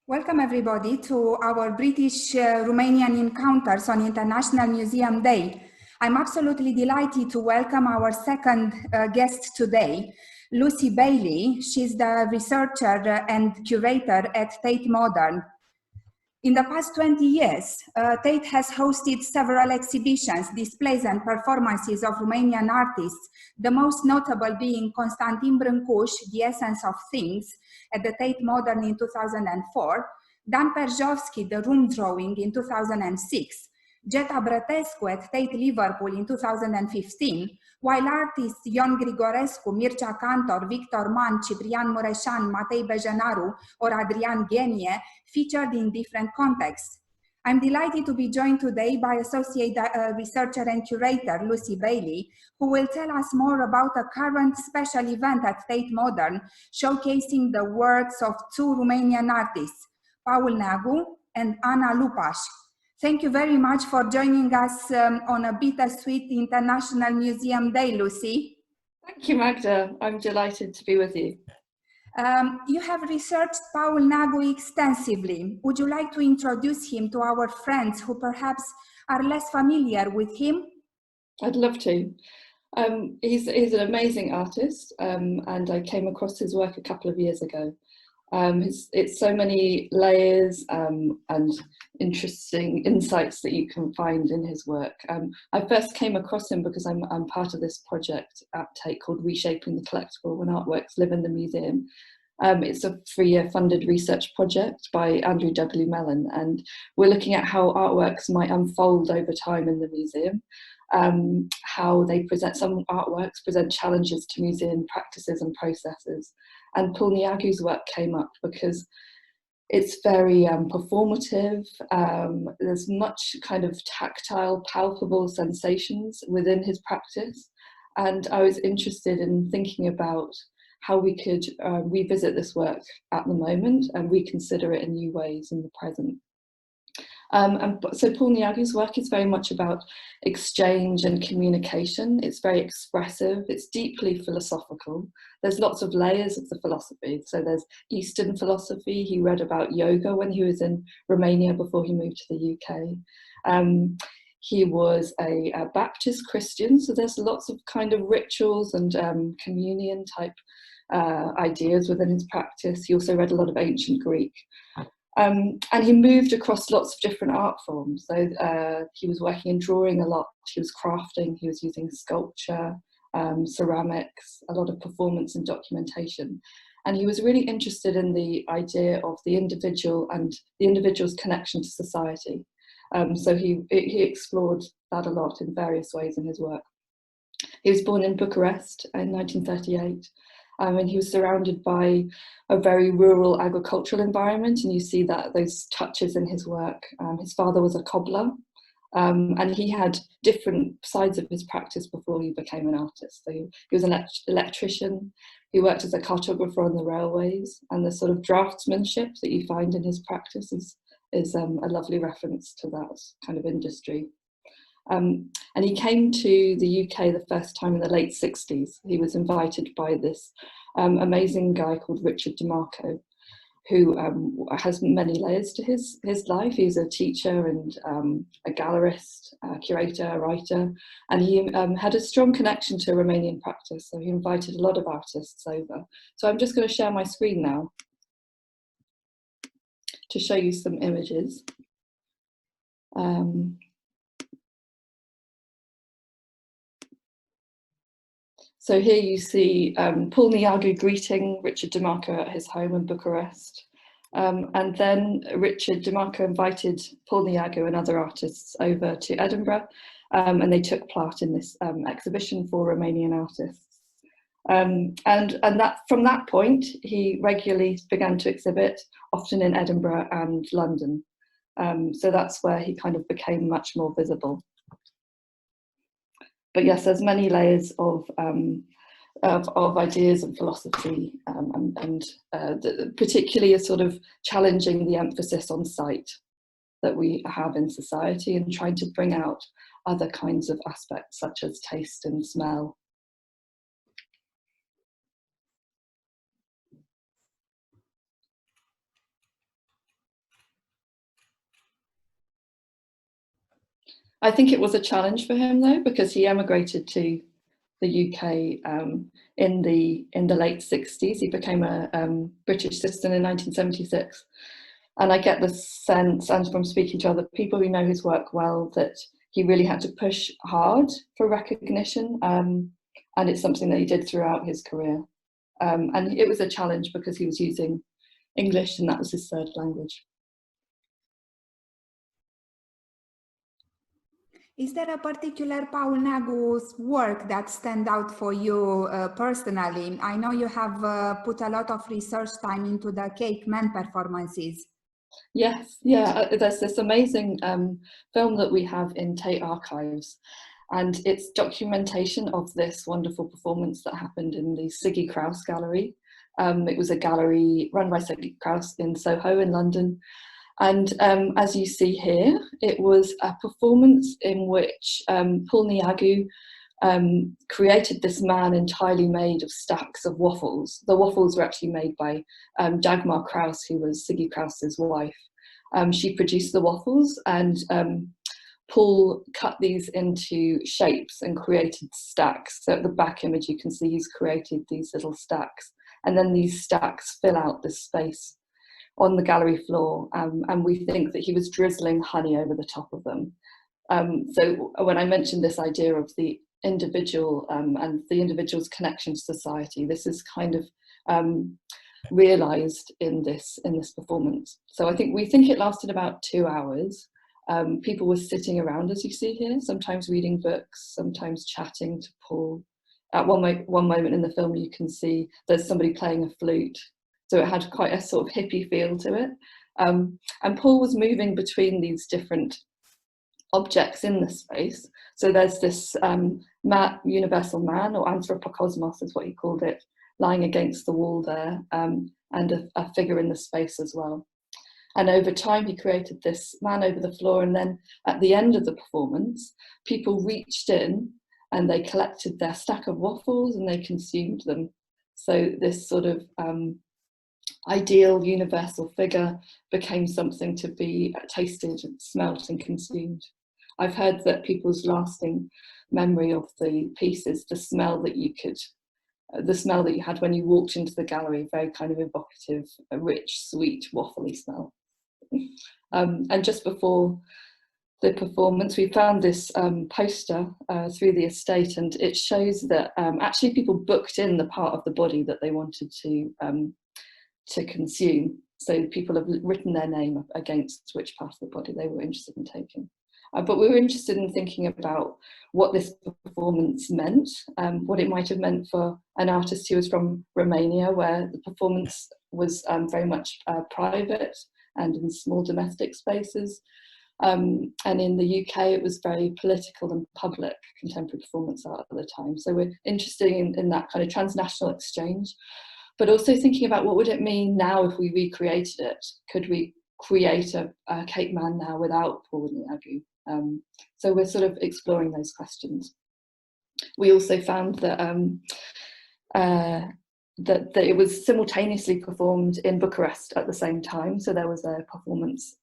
Welcome everybody to our British-Romanian encounters on International Museum Day. I'm absolutely delighted to welcome our second guest today, Lucy Bayley. She's the researcher and curator at Tate Modern. In the past 20 years, Tate has hosted several exhibitions, displays and performances of Romanian artists, the most notable being Constantin Brâncuș, The Essence of Things, at the Tate Modern in 2004, Dan Perjovski, The Room Drawing in 2006, Geta Brătescu at Tate Liverpool in 2015, while artists Ion Grigorescu, Mircea Cantor, Victor Man, Ciprian Mureșan, Matei Bejenaru, or Adrian Ghenie featured in different contexts. I'm delighted to be joined today by Associate Researcher and Curator Lucy Bayley, who will tell us more about a current special event at Tate Modern, showcasing the works of two Romanian artists, Paul Neagu and Ana Lupas. Thank you very much for joining us on a bittersweet International Museum Day, Lucy. Thank you, Magda. I'm delighted to be with you. You have researched Paul Neagu extensively. Would you like to introduce him to our friends who perhaps are less familiar with him? I'd love to. He's an amazing artist, and I came across his work a couple of years ago. It's so many layers and interesting insights that you can find in his work. I first came across him because I'm part of this project at Tate called Reshaping the Collectible When Artworks Live in the Museum. It's a 3-year funded research project by Andrew W. Mellon, and we're looking at how artworks might unfold over time in the museum, how they present, some artworks present challenges to museum practices and processes. And Paul Neagu's work came up because it's very performative. There's much kind of tactile, palpable sensations within his practice. And I was interested in thinking about how we could revisit this work at the moment and reconsider it in new ways in the present. So Paul Neagu's work is very much about exchange and communication. It's very expressive, it's deeply philosophical. There's lots of layers of the philosophy. So there's Eastern philosophy. He read about yoga when he was in Romania before he moved to the UK. He was a Baptist Christian, so there's lots of kind of rituals and communion type ideas within his practice. He also read a lot of ancient Greek. And he moved across lots of different art forms. So he was working in drawing a lot, he was crafting, he was using sculpture, ceramics, a lot of performance and documentation. And he was really interested in the idea of the individual and the individual's connection to society. So he explored that a lot in various ways in his work. He was born in Bucharest in 1938. And he was surrounded by a very rural agricultural environment, and you see those touches in his work. His father was a cobbler, and he had different sides of his practice before he became an artist. So he was an electrician, he worked as a cartographer on the railways, and the sort of draftsmanship that you find in his practice is a lovely reference to that kind of industry. And he came to the UK the first time in the late 60s. He was invited by this amazing guy called Richard DeMarco, who has many layers to his life. He's a teacher and a gallerist, a curator, a writer, and he had a strong connection to Romanian practice, so he invited a lot of artists over. So I'm just going to share my screen now to show you some images. So here you see Paul Neagu greeting Richard DeMarco at his home in Bucharest. And then Richard DeMarco invited Paul Neagu and other artists over to Edinburgh, and they took part in this exhibition for Romanian artists. And that from that point, he regularly began to exhibit, often in Edinburgh and London. So that's where he kind of became much more visible. But yes, there's many layers of ideas and philosophy, and particularly a sort of challenging the emphasis on sight that we have in society and trying to bring out other kinds of aspects such as taste and smell. I think it was a challenge for him though, because he emigrated to the UK in the late 60s. He became a British citizen in 1976. And I get the sense, and from speaking to other people who know his work well, that he really had to push hard for recognition. And it's something that he did throughout his career. And it was a challenge because he was using English and that was his third language. Is there a particular Paul Neagu's work that stand out for you personally? I know you have put a lot of research time into the Cake Man performances. Yes, yeah, there's this amazing film that we have in Tate Archives, and it's documentation of this wonderful performance that happened in the Siggy Krause Gallery. It was a gallery run by Siggy Krause in Soho in London. And as you see here, it was a performance in which Paul Neagu created this man entirely made of stacks of waffles. The waffles were actually made by Dagmar Krause, who was Siggy Krause's wife. She produced the waffles, and Paul cut these into shapes and created stacks. So at the back image you can see he's created these little stacks, and then these stacks fill out this space on the gallery floor, and we think that he was drizzling honey over the top of them. So when I mentioned this idea of the individual and the individual's connection to society, this is kind of realised in this performance. So we think it lasted about 2 hours. People were sitting around, as you see here, sometimes reading books, sometimes chatting to Paul. At one moment in the film you can see there's somebody playing a flute. So it had quite a sort of hippie feel to it. And Paul was moving between these different objects in the space. So there's this universal man, or anthropokosmos is what he called it, lying against the wall there, and a figure in the space as well. And over time he created this man over the floor, and then at the end of the performance, people reached in and they collected their stack of waffles and they consumed them. So this sort of ideal universal figure became something to be tasted and smelt and consumed. I've heard that people's lasting memory of the piece is the smell that you had when you walked into the gallery, very kind of evocative, a rich, sweet, waffly smell. And just before the performance, we found this poster through the estate, and it shows that actually people booked in the part of the body that they wanted to consume. So people have written their name against which part of the body they were interested in taking. But we were interested in thinking about what this performance meant, what it might have meant for an artist who was from Romania, where the performance was very much private and in small domestic spaces. And in the UK, it was very political and public contemporary performance art at the time. So we're interested in that kind of transnational exchange, but also thinking about what would it mean now if we recreated it? Could we create a Cake Man now without Paul Neagu? So we're sort of exploring those questions. We also found that that it was simultaneously performed in Bucharest at the same time. So there was a performance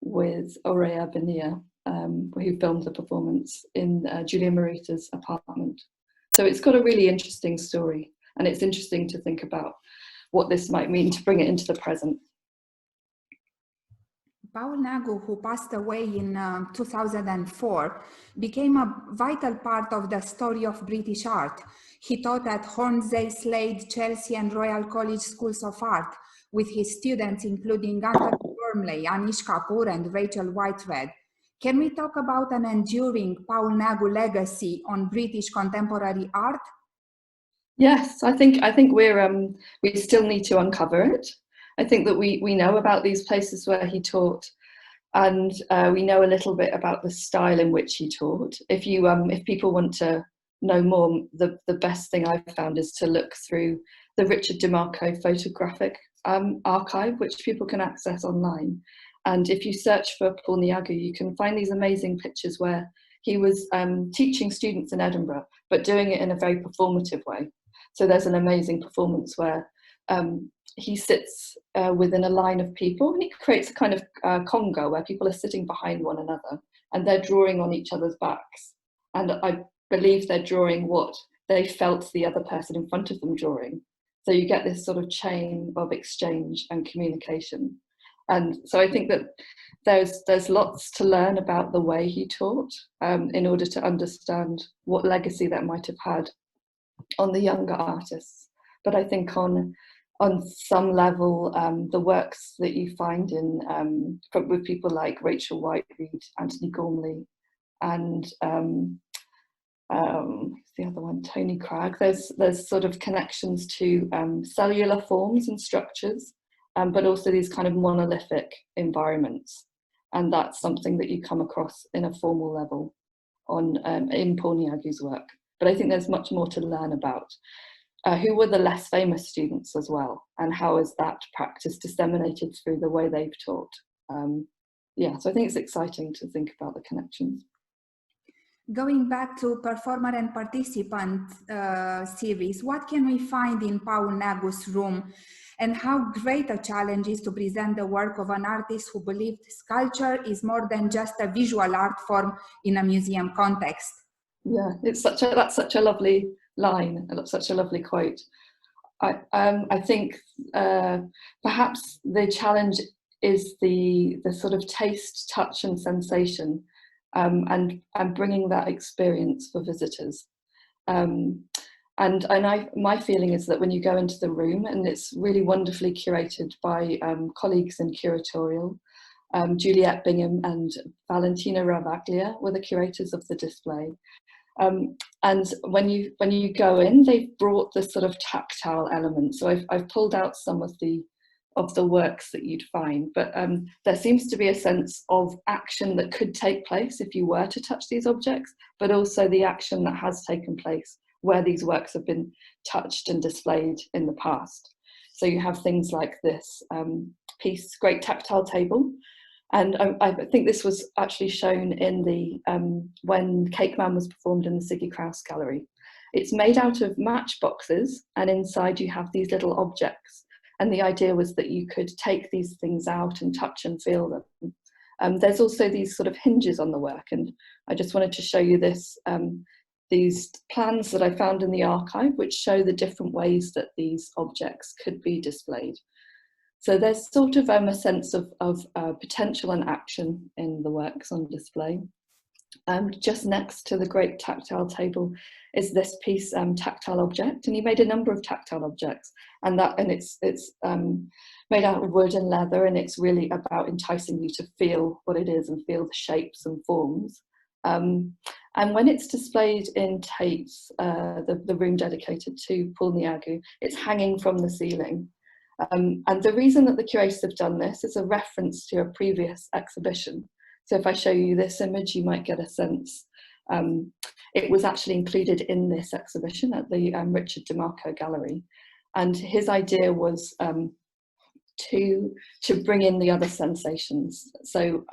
with Aurea Benia, who filmed the performance in Julia Marita's apartment. So it's got a really interesting story, and it's interesting to think about what this might mean to bring it into the present. Paul Neagu, who passed away in 2004, became a vital part of the story of British art. He taught at Hornsey, Slade, Chelsea and Royal College Schools of Art with his students, including Anthony Gormley, Anish Kapoor and Rachel Whitehead. Can we talk about an enduring Paul Neagu legacy on British contemporary art? Yes, I think we still need to uncover it. I think that we know about these places where he taught, and we know a little bit about the style in which he taught. If people want to know more, the best thing I've found is to look through the Richard DeMarco photographic archive, which people can access online. And if you search for Paul Neagu, you can find these amazing pictures where he was teaching students in Edinburgh, but doing it in a very performative way. So there's an amazing performance where he sits within a line of people, and he creates a kind of conga where people are sitting behind one another and they're drawing on each other's backs. And I believe they're drawing what they felt the other person in front of them drawing. So you get this sort of chain of exchange and communication. And so I think that there's lots to learn about the way he taught in order to understand what legacy that might have had on the younger artists. But I think on some level, the works that you find in with people like Rachel Whiteread, Anthony Gormley, and the other one, Tony Cragg, there's sort of connections to cellular forms and structures, but also these kind of monolithic environments. And that's something that you come across in a formal level in Paul Neagu's work. But I think there's much more to learn about. Who were the less famous students as well, and how is that practice disseminated through the way they've taught? Yeah, so I think it's exciting to think about the connections. Going back to performer and participant series, what can we find in Paul Neagu's room, and how great a challenge is to present the work of an artist who believed sculpture is more than just a visual art form in a museum context? Yeah, that's such a lovely line, such a lovely quote. I think perhaps the challenge is the sort of taste, touch and sensation, and bringing that experience for visitors. My feeling is that when you go into the room, and it's really wonderfully curated by colleagues in curatorial, Juliette Bingham and Valentina Ravaglia were the curators of the display. And when you go in, they've brought this sort of tactile element. So I've pulled out some of the works that you'd find, but there seems to be a sense of action that could take place if you were to touch these objects, but also the action that has taken place where these works have been touched and displayed in the past. So you have things like this piece, Great Tactile Table. And I think this was actually shown in the when Cake Man was performed in the Siggy Kraus Gallery. It's made out of matchboxes, and inside you have these little objects. And the idea was that you could take these things out and touch and feel them. There's also these sort of hinges on the work, and I just wanted to show you this, these plans that I found in the archive, which show the different ways that these objects could be displayed. So there's sort of a sense of potential and action in the works on display. Just next to the Great Tactile Table is this piece, Tactile Object, and he made a number of tactile objects, and it's made out of wood and leather, and it's really about enticing you to feel what it is and feel the shapes and forms. And when it's displayed in Tate's, the room dedicated to Paul Neagu, it's hanging from the ceiling. And the reason that the curators have done this is a reference to a previous exhibition. So if I show you this image, you might get a sense. It was actually included in this exhibition at the Richard DeMarco Gallery. And his idea was to bring in the other sensations. So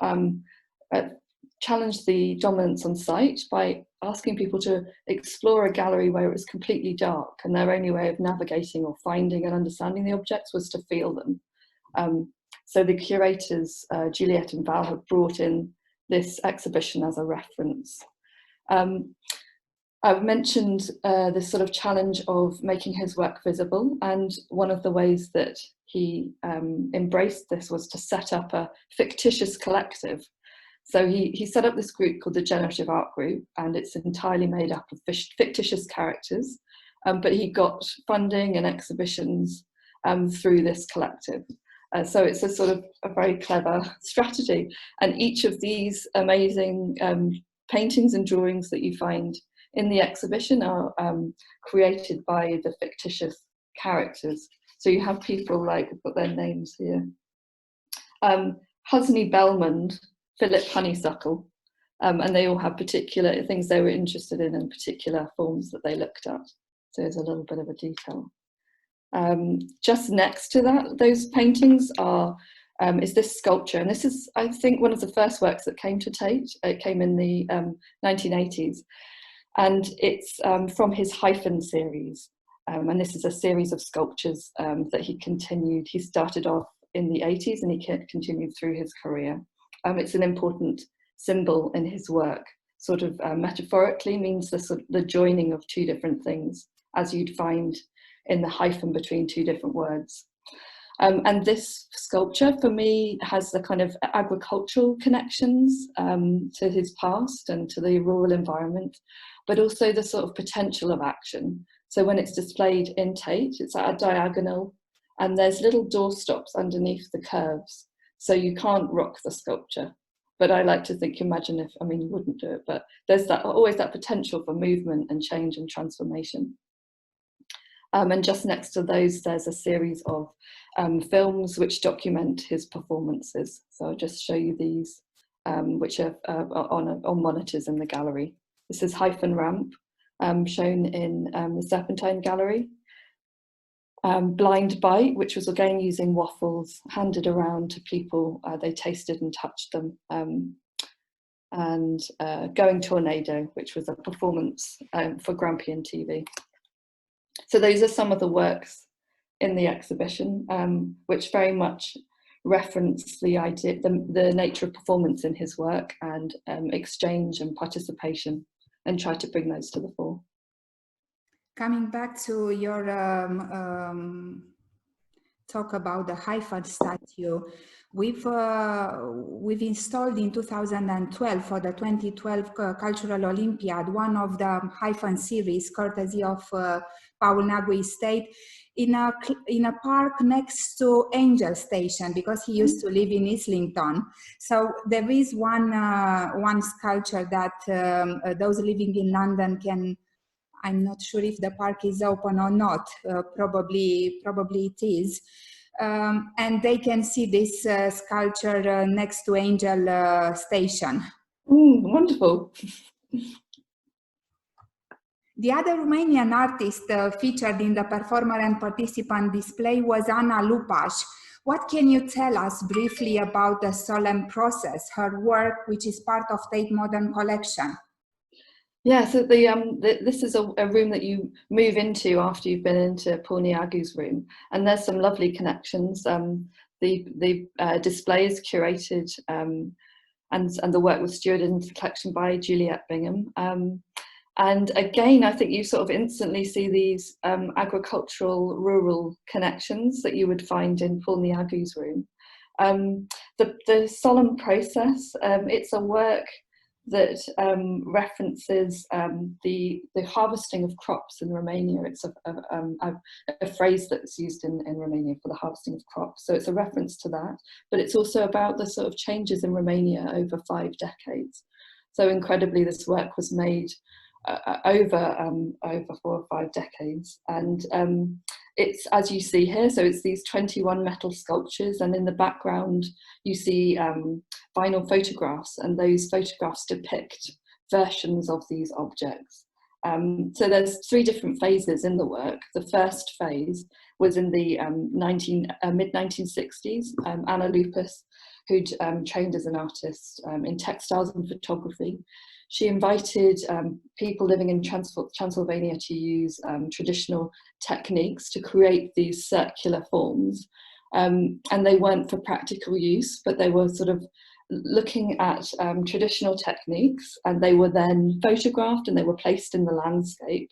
challenge the dominance on site by asking people to explore a gallery where it was completely dark, and their only way of navigating or finding and understanding the objects was to feel them. So the curators, Juliette and Val, have brought in this exhibition as a reference. I've mentioned this sort of challenge of making his work visible, and one of the ways that he embraced this was to set up a fictitious collective. So he set up this group called the Generative Art Group, and it's entirely made up of fictitious characters, but he got funding and exhibitions through this collective. So it's a sort of a very clever strategy. And each of these amazing paintings and drawings that you find in the exhibition are created by the fictitious characters. So you have people like, I've got their names here, Husney Belmond, Philip Honeysuckle, and they all have particular things they were interested in and particular forms that they looked at. So there's a little bit of a detail. Just next to that, those paintings is this sculpture, and this is, I think, one of the first works that came to Tate. It came in the 1980s, and it's from his Hyphen series. And this is a series of sculptures that he continued. He started off in the 80s and he continued through his career. It's an important symbol in his work, sort of metaphorically means the joining of two different things, as you'd find in the hyphen between two different words. And this sculpture, for me, has the kind of agricultural connections to his past and to the rural environment, but also the sort of potential of action. So when it's displayed in Tate, it's at a diagonal, and there's little doorstops underneath the curves, so you can't rock the sculpture. But I like to think, imagine if, I mean, you wouldn't do it, but there's always that potential for movement and change and transformation. And just next to those, there's a series of films which document his performances. So I'll just show you these, which are on monitors in the gallery. This is Hyphen Ramp, shown in the Serpentine Gallery. Blind Bite, which was again using waffles handed around to people. They tasted and touched them. And Going Tornado, which was a performance for Grampian TV. So those are some of the works in the exhibition, which very much reference the idea, the nature of performance in his work, and exchange and participation, and try to bring those to the fore. Coming back to your talk about the hyphen statue, we've installed in 2012 for the 2012 Cultural Olympiad one of the hyphen series, courtesy of Paul Neagu estate, in a park next to Angel Station, because he used to live in Islington. So there is one sculpture that those living in London can. I'm not sure if the park is open or not. Probably it is. And they can see this sculpture next to Angel Station. Wonderful. The other Romanian artist featured in the performer and participant display was Anna Lupas. What can you tell us briefly about the Solemn Process, her work, which is part of Tate Modern collection? Yeah, so this is a room that you move into after you've been into Paul Neagu's room, and there's some lovely connections. The display is curated, and the work was stewarded into the collection by Juliet Bingham. And again, I think you sort of instantly see these agricultural, rural connections that you would find in Paul Neagu's room. The Solemn Process, it's a work that references the harvesting of crops in Romania. It's a phrase that's used in Romania for the harvesting of crops. So it's a reference to that, but it's also about the sort of changes in Romania over 5 decades. So incredibly, this work was made over 4 or 5 decades. And it's, as you see here, so it's these 21 metal sculptures, and in the background you see vinyl photographs, and those photographs depict versions of these objects. So there's 3 different phases in the work. The first phase was in the mid-1960s. Anna Lupas, who'd trained as an artist in textiles and photography, she invited people living in Transylvania to use traditional techniques to create these circular forms. And they weren't for practical use, but they were sort of looking at traditional techniques, and they were then photographed and they were placed in the landscape.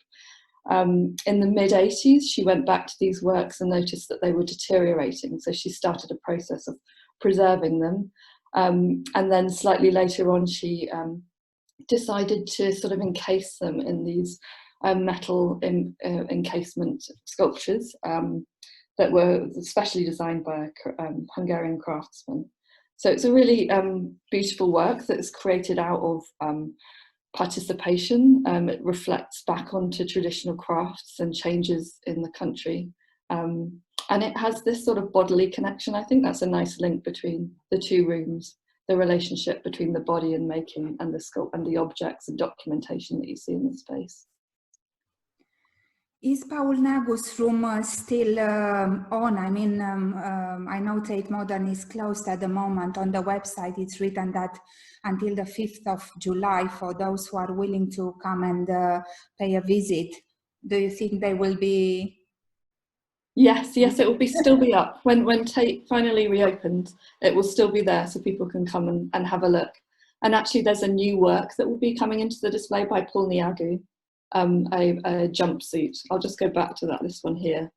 In the mid-80s, she went back to these works and noticed that they were deteriorating, so she started a process of preserving them. And then slightly later on, she decided to sort of encase them in these metal encasement sculptures that were specially designed by a Hungarian craftsman. So it's a really beautiful work that's created out of participation. It reflects back onto traditional crafts and changes in the country. And it has this sort of bodily connection. I think that's a nice link between the 2 rooms, the relationship between the body and making and the sculpt and the objects and documentation that you see in the space. Is Paul Neagu's room still on? I mean, I know Tate Modern is closed at the moment. On the website, it's written that until the 5th of July for those who are willing to come and pay a visit. Do you think they will be Yes, it will still be up. When Tate finally reopened, it will still be there so people can come and have a look. And actually there's a new work that will be coming into the display by Neagu, a jumpsuit. I'll just go back to this one here.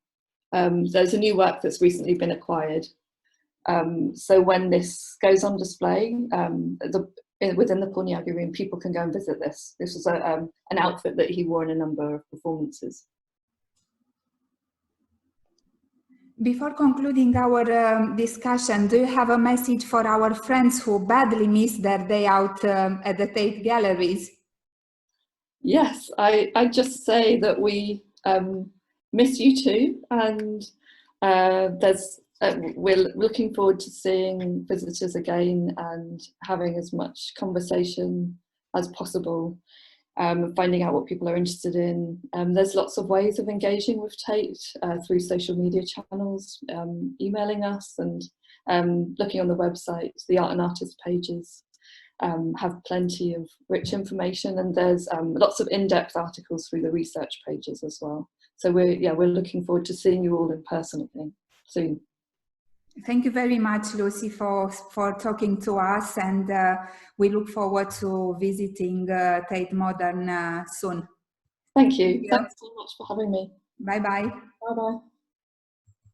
There's a new work that's recently been acquired. So when this goes on display, within the Neagu room, people can go and visit this. This was an outfit that he wore in a number of performances. Before concluding our discussion, do you have a message for our friends who badly missed their day out at the Tate galleries? Yes, I just say that we miss you too, and we're looking forward to seeing visitors again and having as much conversation as possible. Finding out what people are interested in. There's lots of ways of engaging with Tate through social media channels, emailing us, and looking on the website. The art and artist pages have plenty of rich information, and there's lots of in-depth articles through the research pages as well. So we're looking forward to seeing you all in person again soon. Thank you very much, Lucy, for talking to us, and we look forward to visiting Tate Modern soon. Thank you. Thanks so much for having me. Bye-bye. Bye-bye.